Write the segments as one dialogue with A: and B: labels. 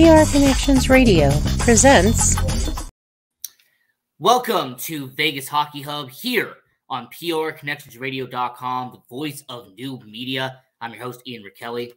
A: PR Connections Radio presents.
B: Welcome to Vegas Hockey Hub here on PRConnectionsRadio.com, the voice of new media. I'm your host, Ian Rickelli.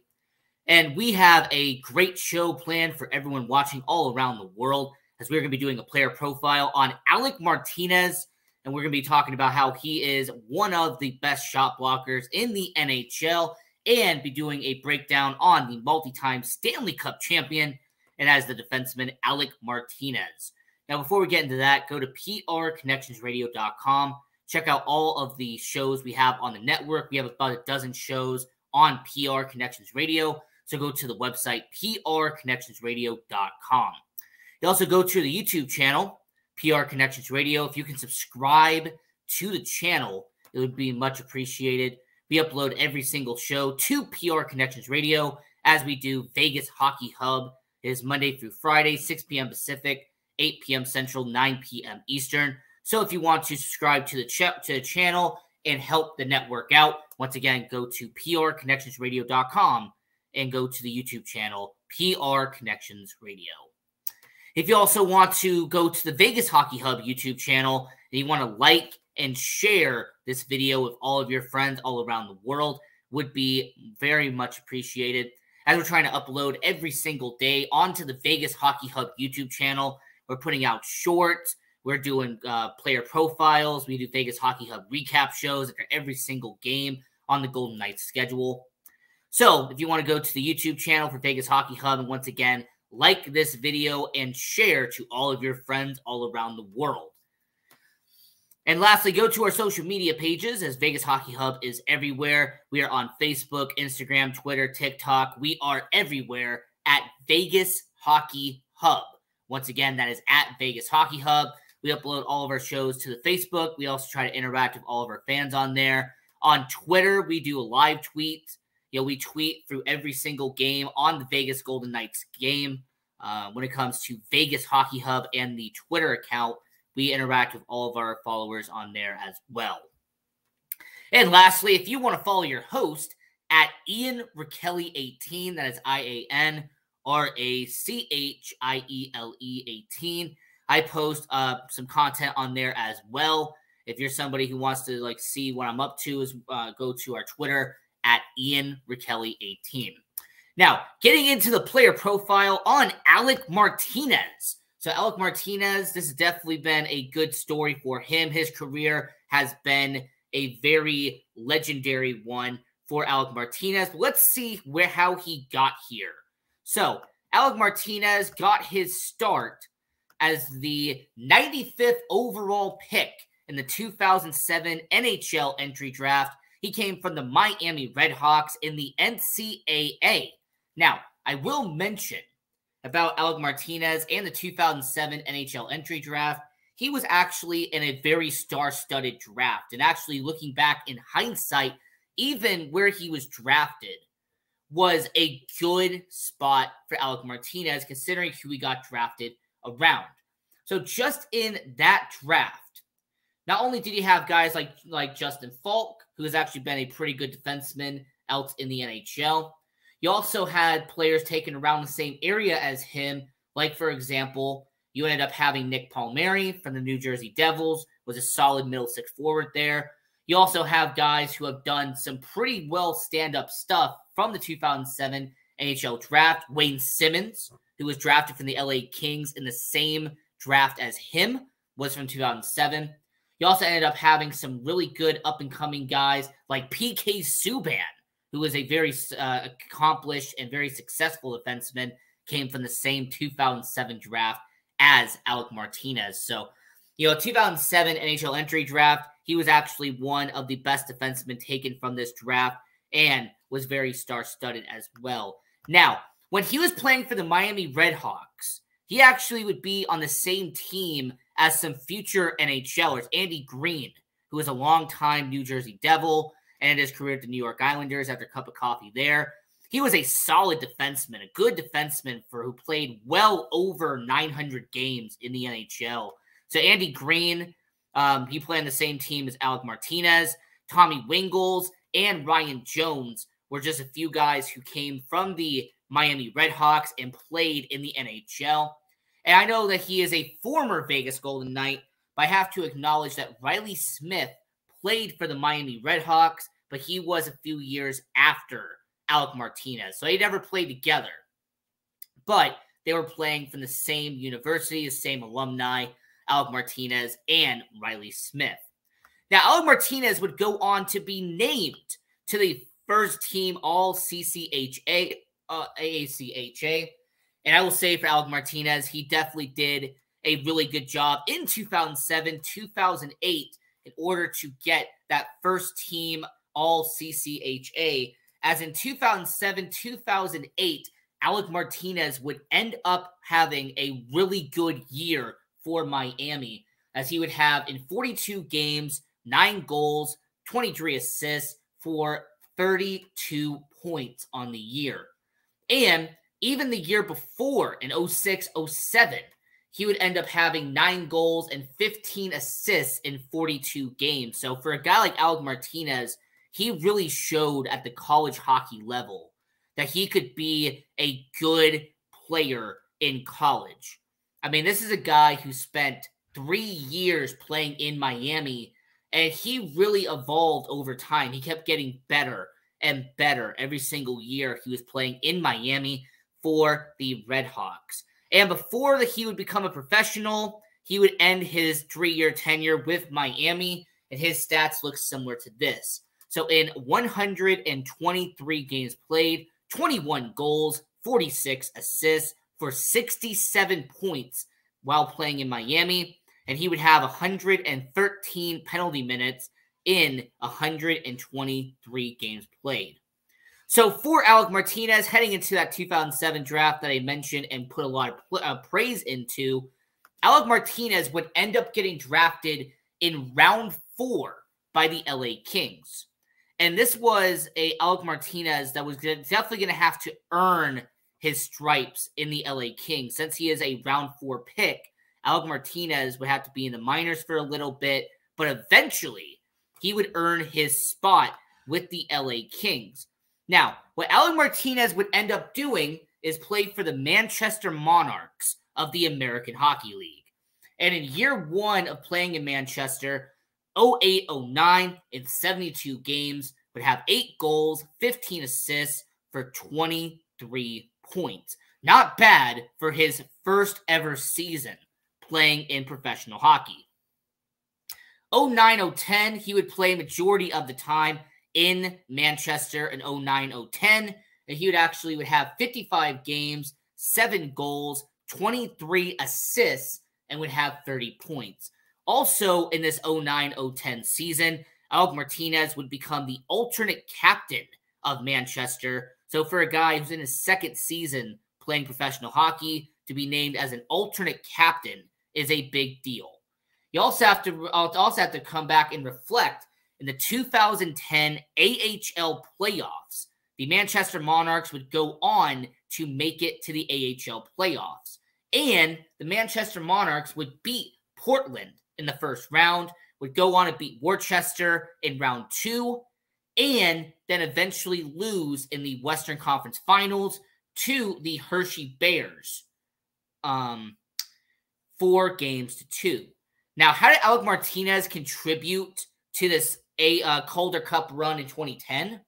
B: And we have a great show planned for everyone watching all around the world, as we're going to be doing a player profile on Alec Martinez. And we're going to be talking about how he is one of the best shot blockers in the NHL, and be doing a breakdown on the multi-time Stanley Cup champion and as the defenseman, Alec Martinez. Now, before we get into that, go to PRConnectionsRadio.com. Check out all of the shows we have on the network. We have about a dozen shows on PR Connections Radio. So go to the website, PRConnectionsRadio.com. You also go to the YouTube channel, PR Connections Radio. If you can subscribe to the channel, it would be much appreciated. We upload every single show to PR Connections Radio as we do Vegas Hockey Hub. It is Monday through Friday, 6 p.m. Pacific, 8 p.m. Central, 9 p.m. Eastern. So if you want to subscribe to the channel and help the network out, once again, go to PRConnectionsRadio.com and go to the YouTube channel, PR Connections Radio. If you also want to go to the Vegas Hockey Hub YouTube channel and you want to like and share this video with all of your friends all around the world, would be very much appreciated. As we're trying to upload every single day onto the Vegas Hockey Hub YouTube channel, we're putting out shorts, we're doing player profiles, we do Vegas Hockey Hub recap shows after every single game on the Golden Knights schedule. So if you want to go to the YouTube channel for Vegas Hockey Hub, and once again, like this video and share to all of your friends all around the world. And lastly, go to our social media pages, as Vegas Hockey Hub is everywhere. We are on Facebook, Instagram, Twitter, TikTok. We are everywhere at Vegas Hockey Hub. Once again, that is at Vegas Hockey Hub. We upload all of our shows to the Facebook. We also try to interact with all of our fans on there. On Twitter, we do a live tweet. We tweet through every single game on the Vegas Golden Knights game. When it comes to Vegas Hockey Hub and the Twitter account, we interact with all of our followers on there as well. And lastly, if you want to follow your host at Ian Rickelli18, that is IANRACHIELE18, I post some content on there as well. If you're somebody who wants to see what I'm up to, is go to our Twitter at Ian Rickelli18. Now, getting into the player profile on Alec Martinez. So Alec Martinez, this has definitely been a good story for him. His career has been a very legendary one for Alec Martinez. But let's see how he got here. So Alec Martinez got his start as the 95th overall pick in the 2007 NHL entry draft. He came from the Miami Redhawks in the NCAA. Now, I will mention about Alec Martinez and the 2007 NHL entry draft. He was actually in a very star-studded draft. And actually, looking back in hindsight, even where he was drafted was a good spot for Alec Martinez, considering who he got drafted around. So just in that draft, not only did he have guys like Justin Falk, who has actually been a pretty good defenseman out in the NHL, you also had players taken around the same area as him. Like, for example, you ended up having Nick Palmieri from the New Jersey Devils, was a solid middle six forward there. You also have guys who have done some pretty well stand-up stuff from the 2007 NHL draft. Wayne Simmons, who was drafted from the LA Kings in the same draft as him, was from 2007. You also ended up having some really good up-and-coming guys like PK Subban, who was a very accomplished and very successful defenseman, came from the same 2007 draft as Alec Martinez. So, 2007 NHL entry draft, he was actually one of the best defensemen taken from this draft and was very star-studded as well. Now, when he was playing for the Miami Redhawks, he actually would be on the same team as some future NHLers. Andy Green, who was a longtime New Jersey Devil, and his career at the New York Islanders after a cup of coffee there. He was a solid defenseman, a good defenseman who played well over 900 games in the NHL. So Andy Green, he played on the same team as Alec Martinez. Tommy Wingles and Ryan Jones were just a few guys who came from the Miami Redhawks and played in the NHL. And I know that he is a former Vegas Golden Knight, but I have to acknowledge that Riley Smith played for the Miami Redhawks, but he was a few years after Alec Martinez. So they never played together. But they were playing from the same university, the same alumni, Alec Martinez and Riley Smith. Now, Alec Martinez would go on to be named to the first team All-CCHA, AACHA. And I will say for Alec Martinez, he definitely did a really good job in 2007, 2008 in order to get that first team All-CCHA. As in 2007, 2008, Alec Martinez would end up having a really good year for Miami, as he would have in 42 games, 9 goals, 23 assists for 32 points on the year. And even the year before, in 06-07, he would end up having 9 goals and 15 assists in 42 games. So for a guy like Alec Martinez, he really showed at the college hockey level that he could be a good player in college. I mean, this is a guy who spent 3 years playing in Miami, and he really evolved over time. He kept getting better and better every single year he was playing in Miami for the Redhawks. And before he would become a professional, he would end his 3-year tenure with Miami, and his stats look similar to this. So in 123 games played, 21 goals, 46 assists for 67 points while playing in Miami, and he would have 113 penalty minutes in 123 games played. So for Alec Martinez, heading into that 2007 draft that I mentioned and put a lot of praise into, Alec Martinez would end up getting drafted in round 4 by the LA Kings. And this was a Alec Martinez that was definitely going to have to earn his stripes in the LA Kings. Since he is a round 4 pick, Alec Martinez would have to be in the minors for a little bit, but eventually he would earn his spot with the LA Kings. Now, what Alec Martinez would end up doing is play for the Manchester Monarchs of the American Hockey League. And in year 1 of playing in Manchester, 08-09 in 72 games, would have 8 goals, 15 assists for 23 points. Not bad for his first ever season playing in professional hockey. 09-010, he would play majority of the time in Manchester in 09-010, and he would have 55 games, 7 goals, 23 assists, and would have 30 points. Also, in this 09-010 season, Alec Martinez would become the alternate captain of Manchester. So for a guy who's in his second season playing professional hockey, to be named as an alternate captain is a big deal. You also have to come back and reflect in the 2010 AHL playoffs. The Manchester Monarchs would go on to make it to the AHL playoffs. And the Manchester Monarchs would beat Portland in the first round, would go on to beat Worcester in round 2, and then eventually lose in the Western Conference Finals to the Hershey Bears 4-2. Now, how did Alec Martinez contribute to this Calder Cup run in 2010?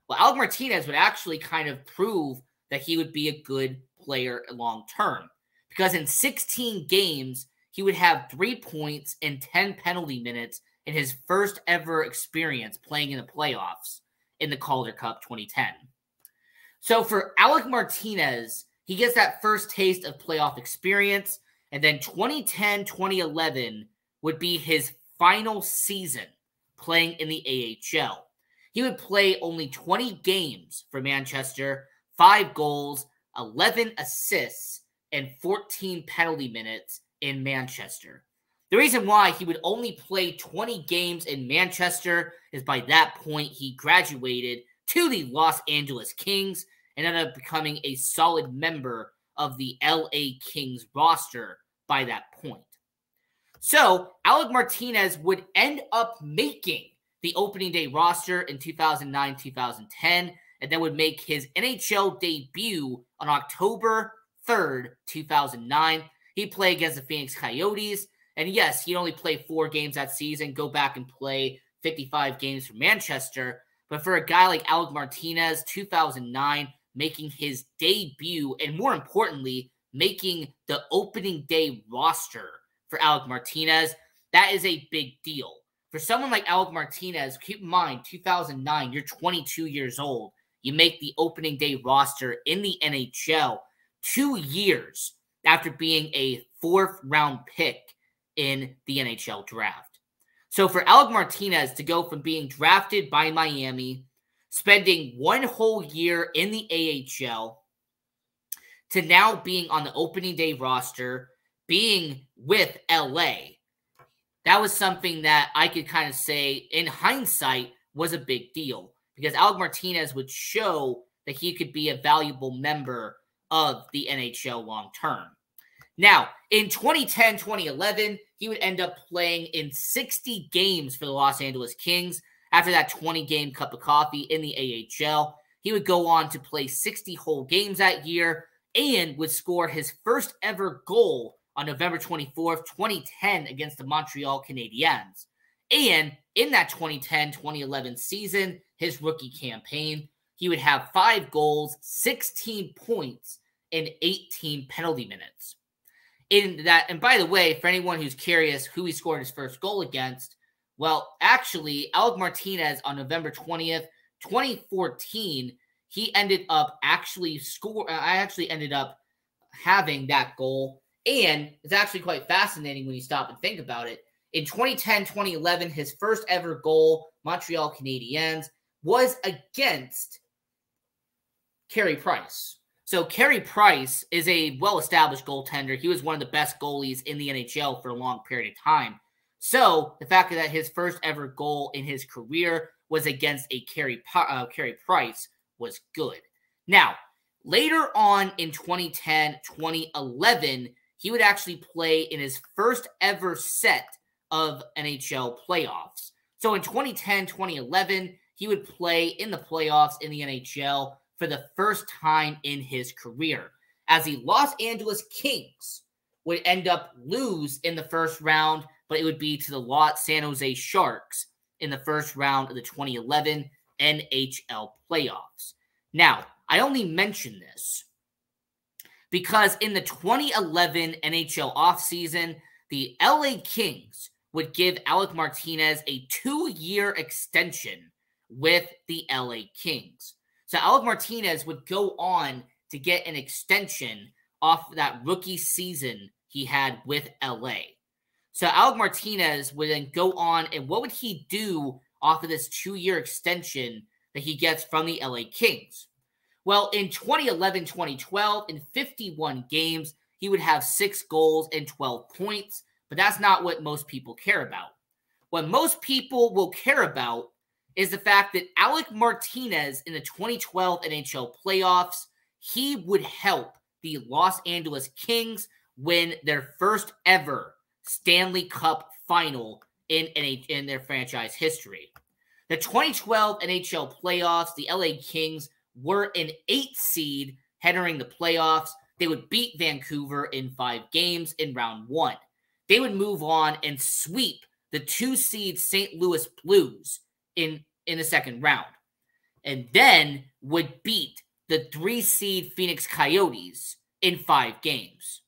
B: Well, Alec Martinez would actually kind of prove that he would be a good player long term, because in 16 games, he would have 3 points and 10 penalty minutes in his first ever experience playing in the playoffs in the Calder Cup 2010. So for Alec Martinez, he gets that first taste of playoff experience, and then 2010-2011 would be his final season playing in the AHL. He would play only 20 games for Manchester, 5 goals, 11 assists, and 14 penalty minutes in Manchester. The reason why he would only play 20 games in Manchester is by that point he graduated to the Los Angeles Kings and ended up becoming a solid member of the LA Kings roster by that point. So Alec Martinez would end up making the opening day roster in 2009-2010, and then would make his NHL debut on October 3rd, 2009. He played against the Phoenix Coyotes, and yes, he only played 4 games that season. Go back and play 55 games for Manchester. But for a guy like Alec Martinez, 2009, making his debut, and more importantly, making the opening day roster for Alec Martinez, that is a big deal. For someone like Alec Martinez, keep in mind, 2009, you're 22 years old. You make the opening day roster in the NHL 2 years after being a 4th-round pick in the NHL draft. So for Alec Martinez to go from being drafted by Miami, spending 1 whole year in the AHL, to now being on the opening day roster, being with LA, that was something that I could kind of say, in hindsight, was a big deal. Because Alec Martinez would show that he could be a valuable member of the NHL long term. Now, in 2010-2011, he would end up playing in 60 games for the Los Angeles Kings. After that 20-game cup of coffee in the AHL, he would go on to play 60 whole games that year and would score his first ever goal on November 24th, 2010 against the Montreal Canadiens. And in that 2010-2011 season, his rookie campaign, he would have 5 goals, 16 points, and 18 penalty minutes. In that, and by the way, for anyone who's curious who he scored his first goal against, well, actually, Alec Martinez on November 20th, 2014, he ended up actually I actually ended up having that goal. And it's actually quite fascinating when you stop and think about it. In 2010-2011, his first ever goal, Montreal Canadiens, was against Carey Price. So Carey Price is a well-established goaltender. He was one of the best goalies in the NHL for a long period of time. So the fact that his first ever goal in his career was against a Carey Price was good. Now, later on in 2010-2011, he would actually play in his first ever set of NHL playoffs. So in 2010-2011, he would play in the playoffs in the NHL for the first time in his career, as the Los Angeles Kings would end up lose in the first round, but it would be to the San Jose Sharks in the first round of the 2011 NHL playoffs. Now, I only mention this because in the 2011 NHL offseason, the LA Kings would give Alec Martinez a 2-year extension with the LA Kings. So Alec Martinez would go on to get an extension off that rookie season he had with LA. So Alec Martinez would then go on, and what would he do off of this 2-year extension that he gets from the LA Kings? Well, in 2011-2012, in 51 games, he would have 6 goals and 12 points, but that's not what most people care about. What most people will care about is the fact that Alec Martinez in the 2012 NHL playoffs, he would help the Los Angeles Kings win their first ever Stanley Cup final in their franchise history. The 2012 NHL playoffs, the LA Kings were an 8th seed entering the playoffs. They would beat Vancouver in 5 games in round 1. They would move on and sweep the 2-seed St. Louis Blues in the second round, and then would beat the 3-seed Phoenix Coyotes in 5 games.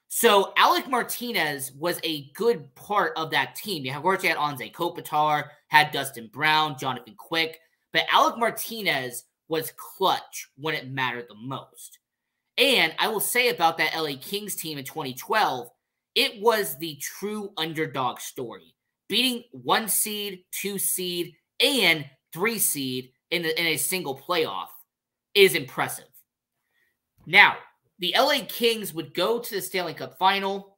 B: So Alec Martinez was a good part of that team. Of course, you had Anze Kopitar, had Dustin Brown, Jonathan Quick, but Alec Martinez was clutch when it mattered the most. And I will say about that LA Kings team in 2012, it was the true underdog story. Beating 1 seed, 2 seed, and 3 seed in a single playoff is impressive. Now, the LA Kings would go to the Stanley Cup final,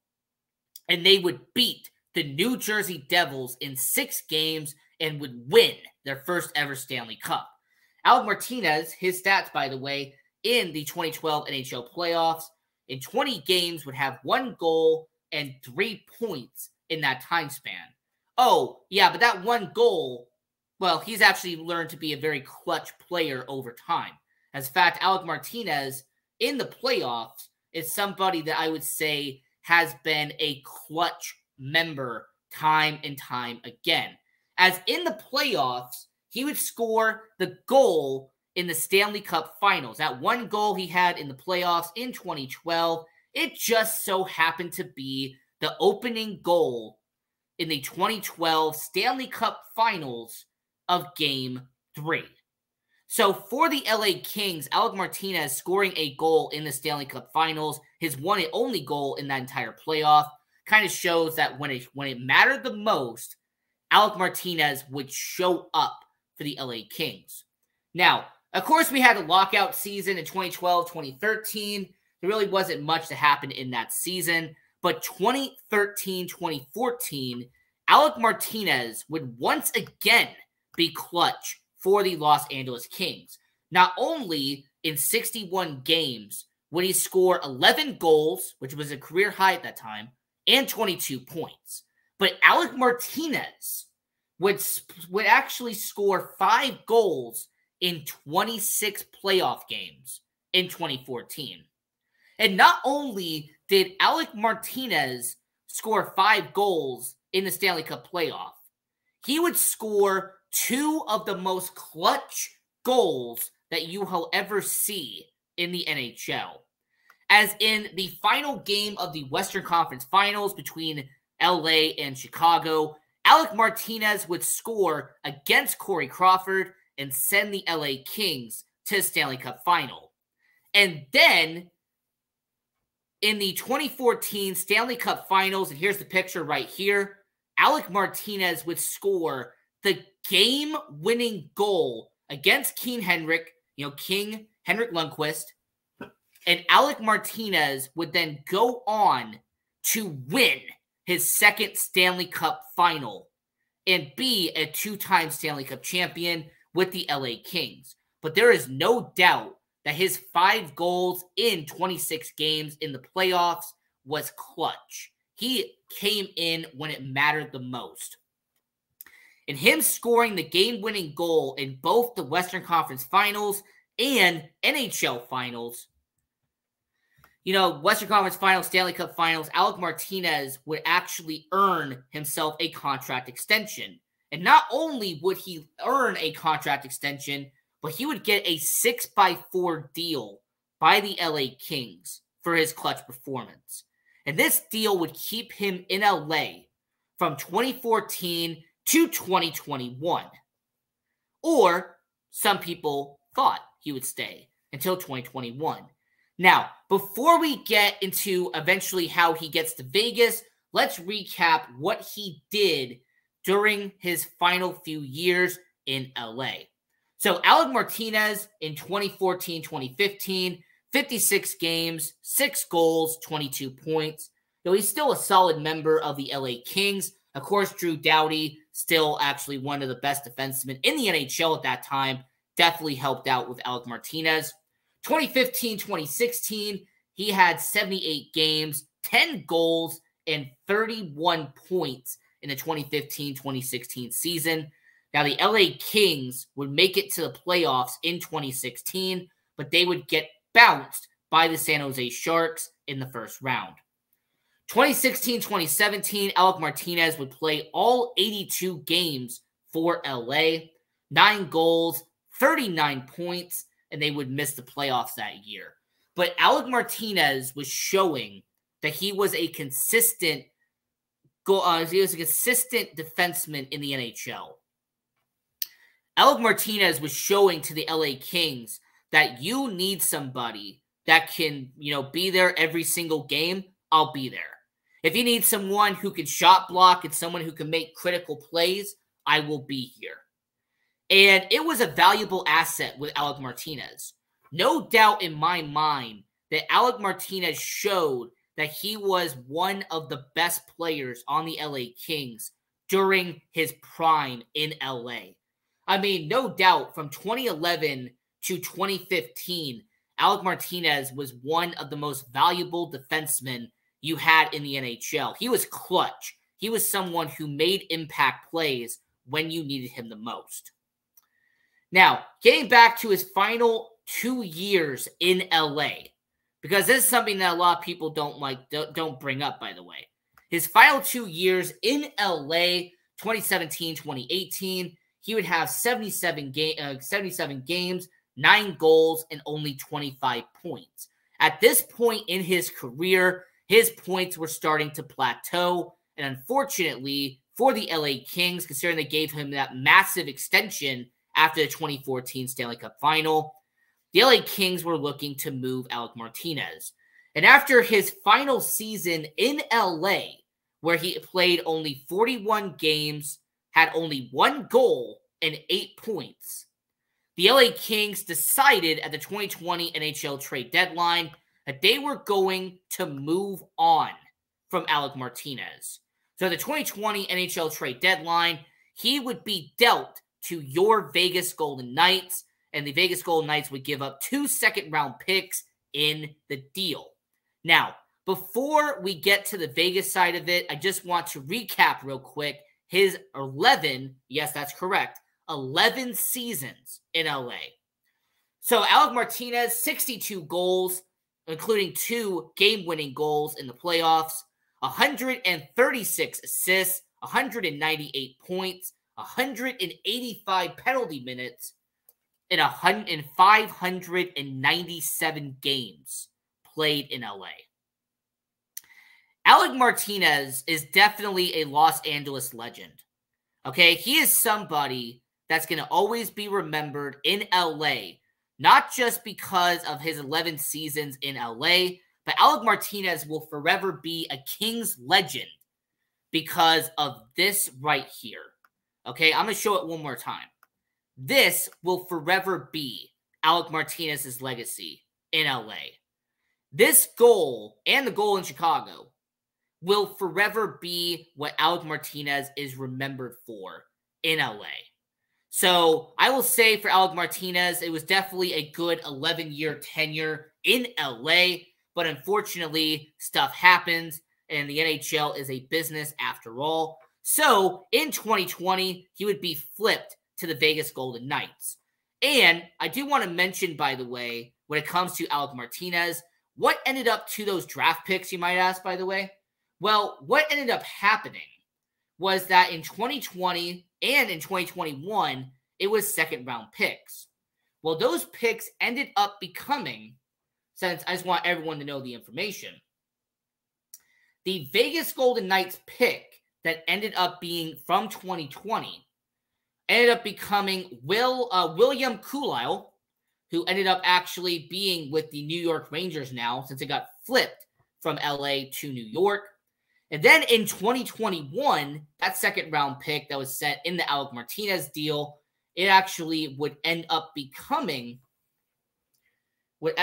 B: and they would beat the New Jersey Devils in 6 games and would win their first ever Stanley Cup. Alec Martinez, his stats, by the way, in the 2012 NHL playoffs, in 20 games would have 1 goal and 3 points in that time span. Oh, yeah, but that 1 goal well, he's actually learned to be a very clutch player over time. As a fact, Alec Martinez in the playoffs is somebody that I would say has been a clutch member time and time again. As in the playoffs, he would score the goal in the Stanley Cup Finals. That one goal he had in the playoffs in 2012, it just so happened to be the opening goal in the 2012 Stanley Cup Finals of Game 3. So for the LA Kings, Alec Martinez scoring a goal in the Stanley Cup Finals, his one and only goal in that entire playoff, kind of shows that when it mattered the most, Alec Martinez would show up for the LA Kings. Now, of course, we had a lockout season in 2012, 2013. There really wasn't much that happened in that season. But 2013, 2014, Alec Martinez would once again be clutch for the Los Angeles Kings. Not only in 61 games would he score 11 goals, which was a career high at that time, and 22 points, but Alec Martinez would actually score 5 goals in 26 playoff games in 2014. And not only did Alec Martinez score 5 goals in the Stanley Cup playoff, he would score 2 of the most clutch goals that you will ever see in the NHL. As in the final game of the Western Conference Finals between LA and Chicago, Alec Martinez would score against Corey Crawford and send the LA Kings to the Stanley Cup Final. And then in the 2014 Stanley Cup Finals, and here's the picture right here, Alec Martinez would score the game-winning goal against King Henrik Lundqvist, and Alec Martinez would then go on to win his second Stanley Cup final and be a 2-time Stanley Cup champion with the LA Kings. But there is no doubt that his 5 goals in 26 games in the playoffs was clutch. He came in when it mattered the most. And him scoring the game-winning goal in both the Western Conference Finals and NHL Finals, Western Conference Finals, Stanley Cup Finals, Alec Martinez would actually earn himself a contract extension. And not only would he earn a contract extension, but he would get a 6x4 deal by the LA Kings for his clutch performance. And this deal would keep him in LA from 2014 to 2021. Or some people thought he would stay until 2021. Now, before we get into eventually how he gets to Vegas, let's recap what he did during his final few years in LA. So Alec Martinez in 2014-2015, 56 games, 6 goals, 22 points. Though he's still a solid member of the LA Kings. Of course, Drew Doughty, still actually one of the best defensemen in the NHL at that time, definitely helped out with Alec Martinez. 2015-2016, he had 78 games, 10 goals, and 31 points in the 2015-2016 season. Now, the LA Kings would make it to the playoffs in 2016, but they would get bounced by the San Jose Sharks in the first round. 2016-2017, Alec Martinez would play all 82 games for LA, 9 goals, 39 points, and they would miss the playoffs that year. But Alec Martinez was showing that he was a consistent defenseman in the NHL. Alec Martinez was showing to the LA Kings that you need somebody that can, be there every single game. I'll be there. If you need someone who can shot block and someone who can make critical plays, I will be here. And it was a valuable asset with Alec Martinez. No doubt in my mind that Alec Martinez showed that he was one of the best players on the LA Kings during his prime in LA. I mean, no doubt from 2011 to 2015, Alec Martinez was one of the most valuable defensemen you had in the NHL. He was clutch. He was someone who made impact plays when you needed him the most. Now, getting back to his final 2 years in LA, because this is something that a lot of people don't bring up, by the way. His final 2 years in LA, 2017, 2018, he would have 77 games, 9 goals, and only 25 points. At this point in his career, his points were starting to plateau, and unfortunately for the LA Kings, considering they gave him that massive extension after the 2014 Stanley Cup Final, the LA Kings were looking to move Alec Martinez. And after his final season in LA, where he played only 41 games, had only 1 goal and 8 points, the LA Kings decided at the 2020 NHL trade deadline that they were going to move on from Alec Martinez. So the 2020 NHL trade deadline, he would be dealt to your Vegas Golden Knights, and the Vegas Golden Knights would give up 2 second-round picks in the deal. Now, before we get to the Vegas side of it, I just want to recap real quick his 11, yes, that's correct, 11 seasons in LA. So Alec Martinez, 62 goals, including 2 game-winning goals in the playoffs, 136 assists, 198 points, 185 penalty minutes, and 597 games played in LA. Alec Martinez is definitely a Los Angeles legend. Okay, he is somebody that's going to always be remembered in LA, not just because of his 11 seasons in LA, but Alec Martinez will forever be a Kings legend because of this right here. Okay, I'm going to show it one more time. This will forever be Alec Martinez's legacy in LA. This goal and the goal in Chicago will forever be what Alec Martinez is remembered for in LA. So I will say for Alec Martinez, it was definitely a good 11-year tenure in LA, but unfortunately, stuff happens, and the NHL is a business after all. So in 2020, he would be flipped to the Vegas Golden Knights. And I do want to mention, by the way, when it comes to Alec Martinez, what ended up to those draft picks, you might ask, by the way? Well, what ended up happening was that in 2020 and in 2021, it was second-round picks. Well, those picks ended up becoming, since I just want everyone to know the information, the Vegas Golden Knights pick that ended up being from 2020 ended up becoming William Kulile, who ended up actually being with the New York Rangers now, since it got flipped from LA to New York. And then in 2021, that second-round pick that was set in the Alec Martinez deal, it actually would end up becoming going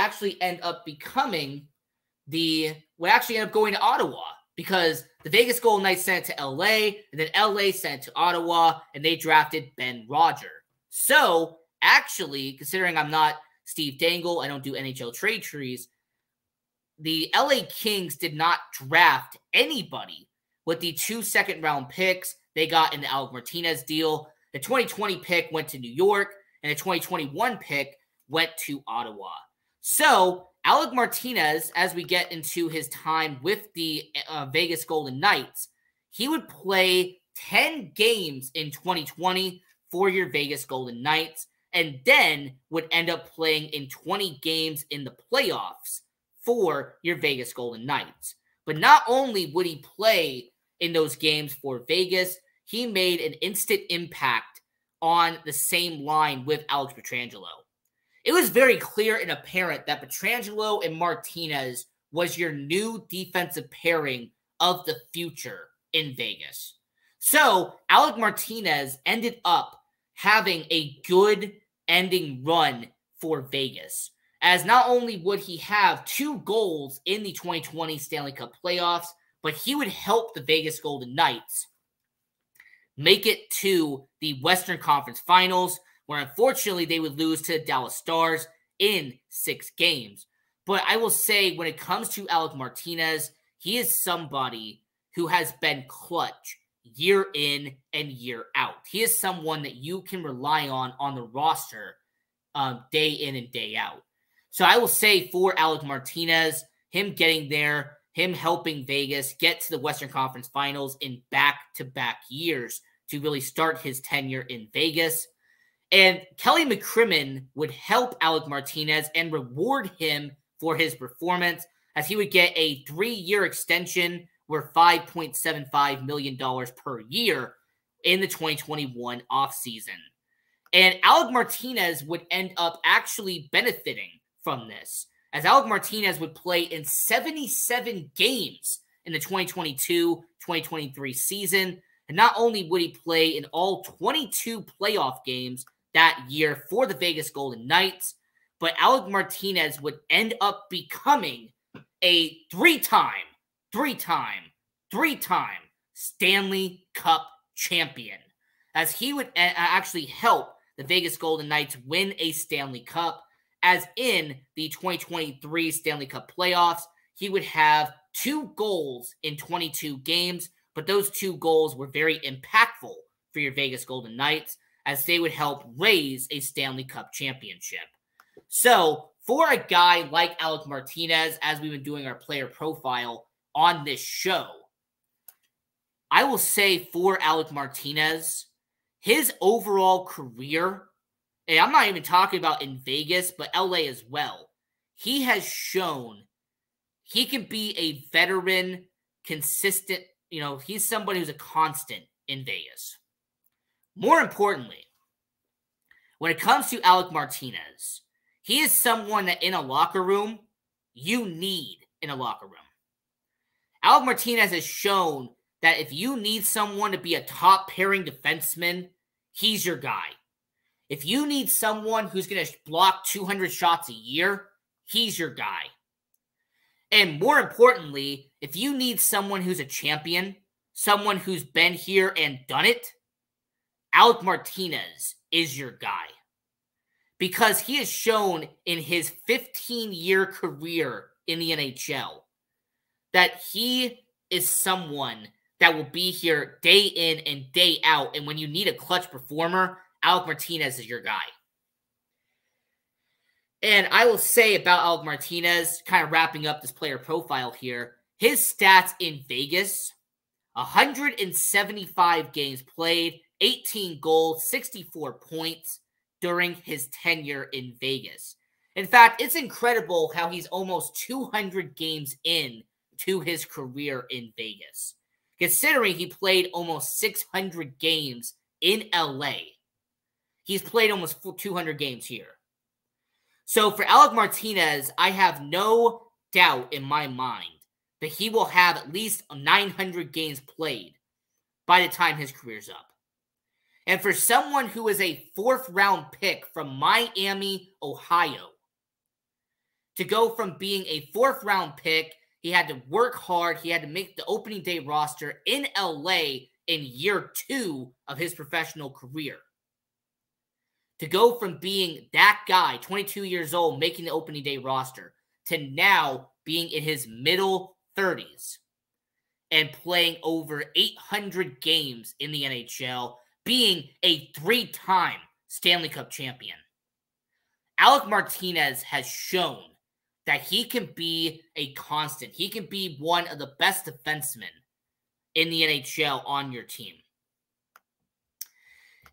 B: to Ottawa, because the Vegas Golden Knights sent it to LA, and then LA sent it to Ottawa, and they drafted Ben Roger. So, actually, considering I'm not Steve Dangle, I don't do NHL trade trees, the LA Kings did not draft anybody with the 2 second-round picks they got in the Alec Martinez deal. The 2020 pick went to New York, and the 2021 pick went to Ottawa. So, Alec Martinez, as we get into his time with the Vegas Golden Knights, he would play 10 games in 2020 for your Vegas Golden Knights, and then would end up playing in 20 games in the playoffs for your Vegas Golden Knights. But not only would he play in those games for Vegas, he made an instant impact on the same line with Alex Pietrangelo. It was very clear and apparent that Pietrangelo and Martinez was your new defensive pairing of the future in Vegas. So, Alec Martinez ended up having a good ending run for Vegas, as not only would he have 2 goals in the 2020 Stanley Cup playoffs, but he would help the Vegas Golden Knights make it to the Western Conference Finals, where unfortunately they would lose to the Dallas Stars in 6 games. But I will say, when it comes to Alec Martinez, he is somebody who has been clutch year in and year out. He is someone that you can rely on the roster day in and day out. So I will say for Alec Martinez, him getting there, him helping Vegas get to the Western Conference Finals in back-to-back years to really start his tenure in Vegas. And Kelly McCrimmon would help Alec Martinez and reward him for his performance, as he would get a 3-year extension worth $5.75 million per year in the 2021 offseason. And Alec Martinez would end up actually benefiting from this, as Alec Martinez would play in 77 games in the 2022-2023 season. And not only would he play in all 22 playoff games that year for the Vegas Golden Knights, but Alec Martinez would end up becoming a three-time Stanley Cup champion, as he would actually help the Vegas Golden Knights win a Stanley Cup, as in the 2023 Stanley Cup playoffs, he would have 2 goals in 22 games, but those 2 goals were very impactful for your Vegas Golden Knights, as they would help raise a Stanley Cup championship. So, for a guy like Alec Martinez, as we've been doing our player profile on this show, I will say for Alec Martinez, his overall career, and I'm not even talking about in Vegas, but LA as well, he has shown he can be a veteran, consistent, he's somebody who's a constant in Vegas. More importantly, when it comes to Alec Martinez, he is someone that in a locker room, you need in a locker room. Alec Martinez has shown that if you need someone to be a top pairing defenseman, he's your guy. If you need someone who's going to block 200 shots a year, he's your guy. And more importantly, if you need someone who's a champion, someone who's been here and done it, Alec Martinez is your guy. Because he has shown in his 15-year career in the NHL that he is someone that will be here day in and day out. And when you need a clutch performer, Alec Martinez is your guy. And I will say about Alec Martinez, kind of wrapping up this player profile here, his stats in Vegas, 175 games played, 18 goals, 64 points during his tenure in Vegas. In fact, it's incredible how he's almost 200 games in to his career in Vegas, considering he played almost 600 games in LA. He's played almost 200 games here. So for Alec Martinez, I have no doubt in my mind that he will have at least 900 games played by the time his career's up. And for someone who is a 4th-round pick from Miami, Ohio, to go from being a 4th-round pick, he had to work hard, he had to make the opening day roster in LA in year 2 of his professional career. To go from being that guy, 22 years old, making the opening day roster, to now being in his middle 30s and playing over 800 games in the NHL, being a 3-time Stanley Cup champion. Alec Martinez has shown that he can be a constant. He can be one of the best defensemen in the NHL on your team.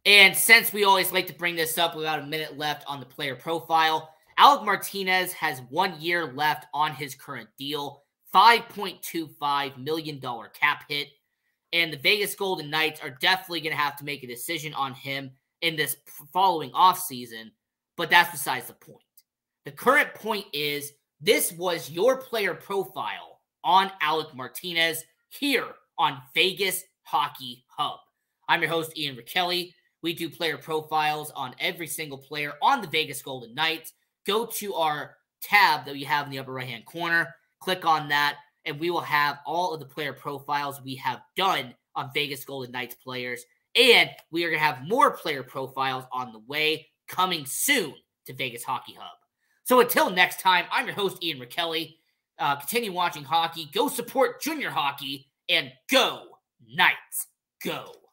B: And since we always like to bring this up without a minute left on the player profile, Alec Martinez has 1 year left on his current deal, $5.25 million cap hit. And the Vegas Golden Knights are definitely going to have to make a decision on him in this following offseason, but that's besides the point. The current point is this was your player profile on Alec Martinez here on Vegas Hockey Hub. I'm your host, Ian Rickelli. We do player profiles on every single player on the Vegas Golden Knights. Go to our tab that we have in the upper right-hand corner. Click on that, and we will have all of the player profiles we have done on Vegas Golden Knights players. And we are going to have more player profiles on the way coming soon to Vegas Hockey Hub. So until next time, I'm your host, Ian Rickelli. Continue watching hockey. Go support junior hockey, and go Knights. go.